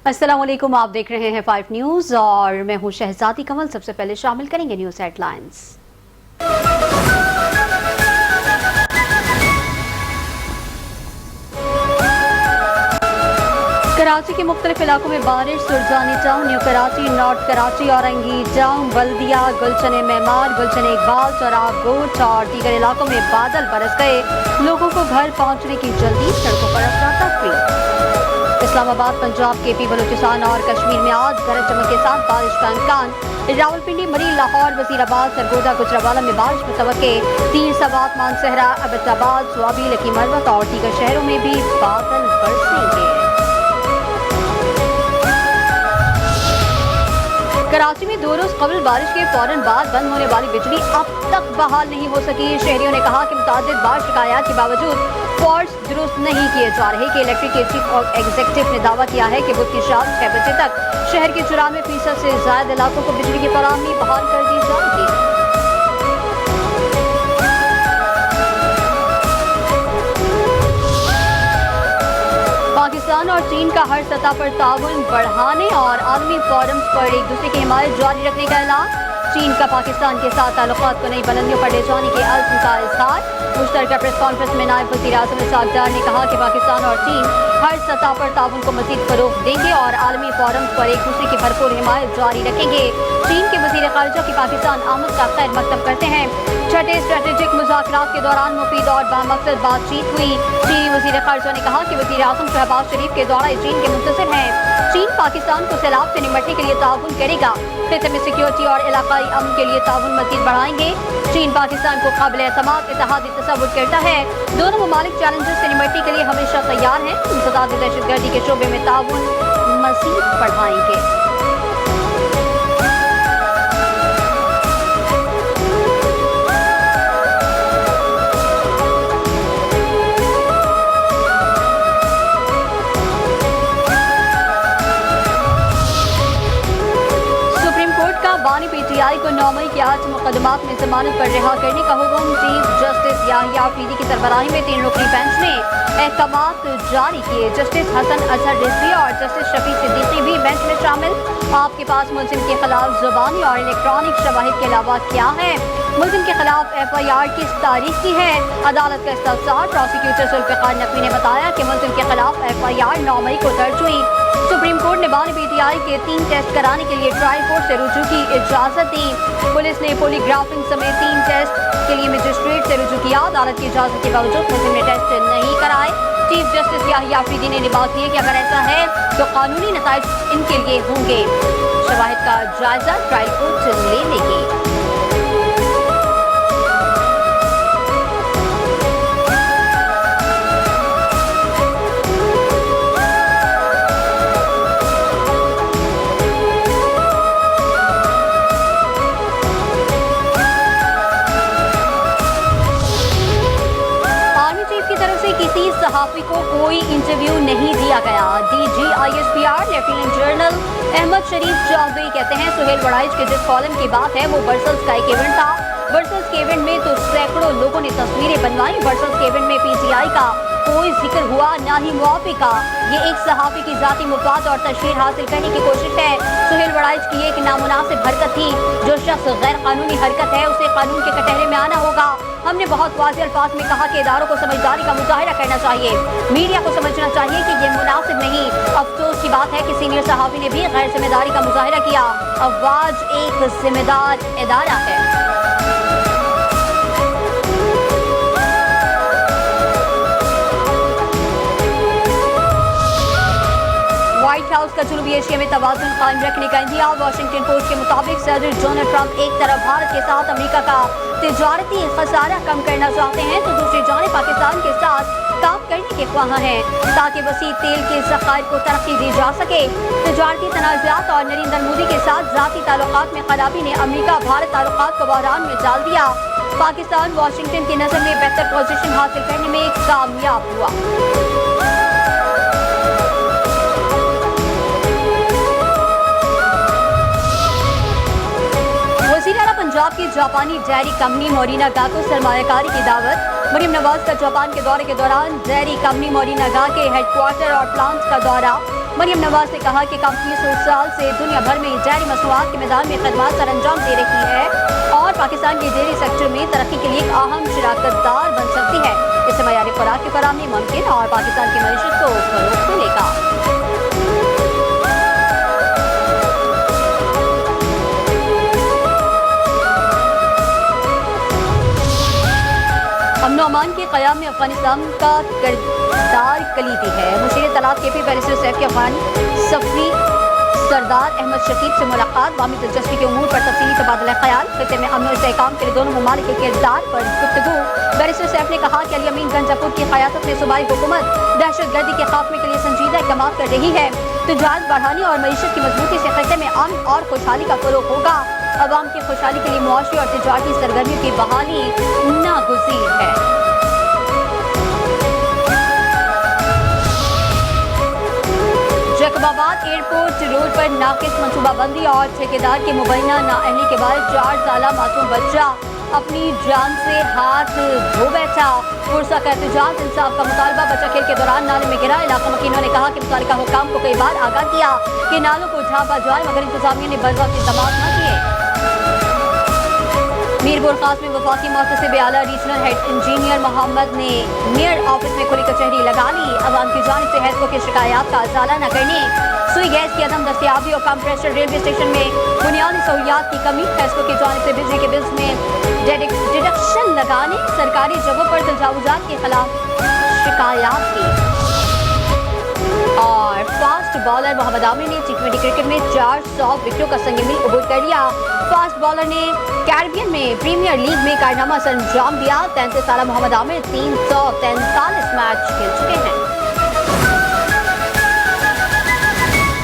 अस्सलाम वालेकुम, आप देख रहे हैं 5 न्यूज़ और मैं हूं शहजादी कमल। सबसे पहले शामिल करेंगे न्यूज़ हेडलाइंस। कराची के मुख्तलिफ इलाकों में बारिश। Surjani town, New Karachi, North Karachi, Orangi town, Baldia, Gulshan Maymar, Gulshan Iqbal, चौराहा गोट और दीगर इलाकों में बादल बरस गए। लोगों को घर पहुंचने की जल्दी, सड़कों पर अफरा-तफरी। इस्लामाबाद, पंजाब, केपी, बलूचिस्तान और कश्मीर में आज गरज चमक के साथ बारिश का इम्कान। रावलपिंडी, मरी, लाहौर, वजीराबाद, सरगोदा, गुजरावाला में बारिश मुतवक्के। तीर, सवात, मानसहरा, अबटाबाद, स्वाबी, लकी मरवत और दीगर शहरों में भी बादल बरसेंगे। कराची में 2 रोज कबल बारिश के फौरन बाद बंद होने वाली बिजली अब तक बहाल नहीं हो सकी। शहरियों ने कहा कि मुतअद्दिद बार शिकायत के बावजूद फॉल्ट्स दुरुस्त नहीं किए जा रहे कि इलेक्ट्रिक के चीफ एग्जीक्यूटिव ने दावा किया है कि बुध की शाम 6 बजे तक शहर के 94% से ज्यादा इलाकों को बिजली की फराहमी बहाल कर दी जाएगी। पाकिस्तान और चीन का हर सतह पर ताउन बढ़ाने और आलमी फोरम्स पर एक दूसरे की हिमायत जारी रखने का ऐलान। चीन का पाकिस्तान के साथ ताल्लुकात को नई बुलंदियों पर ले जाने के अज़्म का इज़हार। मुश्तरका प्रेस कॉन्फ्रेंस में नायब वज़ीर आज़म इसहाक़ डार ने कहा कि पाकिस्तान और चीन हर सतह पर ताउन को मज़ीद फ़रोग़ देंगे और आलमी फोरम्स पर एक दूसरे की भरपूर हिमायत जारी रखेंगे। चीन के वज़ीर ख़ारिजा की पाकिस्तान आमद का खैर मकदम करते हैं। छठे स्ट्रेटेजिक मुज़ाकरात के दौरान मुफीद और बामकसद बातचीत हुई। चीनी वज़ीर ख़ारिजा ने कहा कि वज़ीर आज़म शहबाज शरीफ के दौरे चीन के मुंतज़िर हैं। चीन पाकिस्तान को सैलाब से निपटने के लिए ताउन करेगा। खित्ते में सिक्योरिटी और इलाकाई अमन के लिए ताउन मज़ीद बढ़ाएंगे। चीन पाकिस्तान को काबिल एतमाद इत्तेहादी तस्वुर करता है। दोनों ममालिक चैलेंजेस से निपटने के लिए हमेशा तैयार हैं। मुतअद्दिद दहशतगर्दी के शोबे में ताउन मज़ीद बढ़ाएंगे। बानी पीटीआई को 9 मई के 8 मुकदमात में जमानत पर रिहा करने का हुक्म। चीफ जस्टिस याहिया अफरीदी की सरबराही में 3 रुकनी बेंच ने अहकामात जारी किए। जस्टिस हसन अजहर रिजवी और जस्टिस शफी सिद्दीकी भी बेंच में शामिल। आपके पास मुलजिम के खिलाफ जुबानी और इलेक्ट्रॉनिक शवाहिद के अलावा क्या है? मुलजिम के खिलाफ FIR किस तारीख की है? अदालत का इस्तफसार। प्रोसिक्यूटर जुल्फ़िकार नकवी ने बताया कि मुलजिम के खिलाफ FIR 9 मई को दर्ज हुई। सुप्रीम कोर्ट ने बानी पीटीआई के 3 टेस्ट कराने के लिए ट्रायल कोर्ट से रुजू की इजाजत दी। पुलिस ने पॉलीग्राफिंग समेत 3 टेस्ट के लिए मजिस्ट्रेट से रुजू किया। अदालत की इजाजत के बावजूद मुलजिम ने टेस्ट नहीं कराए। चीफ जस्टिस याहिया अफरीदी ने बात की कि अगर ऐसा है तो कानूनी नताइज इनके लिए होंगे। शवाहिद का जायजा ट्रायल कोर्ट ले लेगी। किसी सहाफ़ी को कोई इंटरव्यू नहीं दिया गया। DGISPR लेफ्टिनेंट जनरल अहमद शरीफ चौधरी कहते हैं सुहेल वड़ाइच के जिस कॉलम की बात है वो बरसल्स का एक इवेंट था। बरसल्स के इवेंट में तो सैकड़ों लोगों ने तस्वीरें बनवाई। बरसल्स के इवेंट में PTI का कोई जिक्र हुआ ना ही मुआफ़ी का। ये एक सहाफ़ी की ज़ाती मुफाद और तशहीर हासिल करने की कोशिश है। सुहेल वड़ाइच की एक नामुनासिब हरकत थी। जो शख्स गैर कानूनी हरकत है उसे कानून के कटहरे में आना होगा। हमने बहुत वाज़ेह अल्फाज में कहा कि इदारों को समझदारी का मुजाहिरा करना चाहिए। मीडिया को समझना चाहिए कि ये मुनासिब नहीं। अफसोस की बात है कि सीनियर सहाफ़ी ने भी गैर जिम्मेदारी का मुजाहिरा किया। अवाज एक जिम्मेदार इदारा है। व्हाइट हाउस का जनूबी एशिया में तवाज़ुन कायम रखने का इंदिया। वाशिंगटन पोस्ट के मुताबिक सदर डोनाल्ड ट्रंप एक तरफ भारत के साथ अमेरिका का तिजारती खसारा कम करना चाहते हैं तो दूसरी जानिब पाकिस्तान के साथ काम करने के ख्वाह हैं ताकि वसी तेल के ज़खायर को तरक्की दी जा सके। तिजारती तनाज़ात और नरेंद्र मोदी के साथ ज़ाती ताल्लुकात में खराबी ने अमेरिका भारत ताल्लुकात को बहरान में डाल दिया। पाकिस्तान वाशिंगटन की नज़र में बेहतर पोजीशन हासिल करने में कामयाब हुआ। पंजाब की जापानी डेयरी कंपनी मोरिनागा को सरमायाकारी की दावत। मरीम नवाज का जापान के दौरे के दौरान डेयरी कंपनी मोरिनागा के हेडक्वार्टर और प्लांट का दौरा। مریم نواز نے کہا کہ کمپنی 100 سال سے دنیا بھر میں ڈیری مصنوعات کے میدان میں خدمات سر انجام دے رہی ہے اور پاکستان کے ڈیری سیکٹر میں ترقی کے لیے ایک اہم شراکت دار بن سکتی ہے. اس سے معیاری خوراک کی فراہمی ممکن اور پاکستان کی معیشت کو فروغ ملے گا. امن و امان کے قیام میں افغانستان کا کردار کلیدی ہے. مشیر اطلاعات کے پی بیرسٹر سیف کے افغان سفیر سردار احمد شکیب سے ملاقات. باہمی دلچسپی کے امور پر تفصیلی تبادلہ خیال. خطے میں امن و استحکام کے لیے دونوں ممالک کے کردار پر گفتگو. بیرسٹر سیف نے کہا کہ علی امین گنجاپور کی قیادت میں صوبائی حکومت دہشت گردی کے خاتمے کے لیے سنجیدہ اقدامات کر رہی ہے. تجارت بڑھانے اور معیشت کی مضبوطی سے خطے میں امن اور خوشحالی کا فروغ ہوگا. عوام کی خوشحالی کے لیے معاشی اور تجارتی سرگرمیوں کی بحالی ناگزیر ہے. جیکب آباد ایئرپورٹ روڈ پر ناقص منصوبہ بندی اور ٹھیکیدار کی مبینہ نااہلی کے بعد 4 سالہ معصوم بچہ اپنی جان سے ہاتھ دھو بیٹھا. پرسا کا احتجاج انصاف کا مطالبہ. بچہ کھیل کے دوران نالے میں گرا. علاقہ مکینوں نے کہا کہ متعلقہ حکام کو کئی بار آگاہ کیا کہ نالوں کو ڈھانپا جائے مگر انتظامیہ نے بروقت اقدامات نہ کیے. میرپور خاص میں وفاقی محتسب اعلیٰ ریجنل ہیڈ انجینئر محمد نے میئر آفس میں کھلی کچہری لگا لی. عوام کی جانب سے حیض کی شکایات کا ازالہ نہ کرنے, سوئی گیس کی عدم دستیابی اور کم پریشر ریلوے اسٹیشن میں بنیادی سہولیات کی کمی, حیض کی جانب سے بجلی کے بلز میں ڈیڈکشن لگانے, سرکاری جگہوں پر تجاوزات کے خلاف شکایات کی. اور فاسٹ بالر محمد عامر نے ٹی20 کرکٹ میں 400 وکٹوں کا سنگ میل عبور کر لیا. فاسٹ بالر نے کیریبین میں پریمیئر لیگ میں کارنامہ سر انجام دیا. 33 سالہ محمد عامر 343 میچ کھیل چکے ہیں.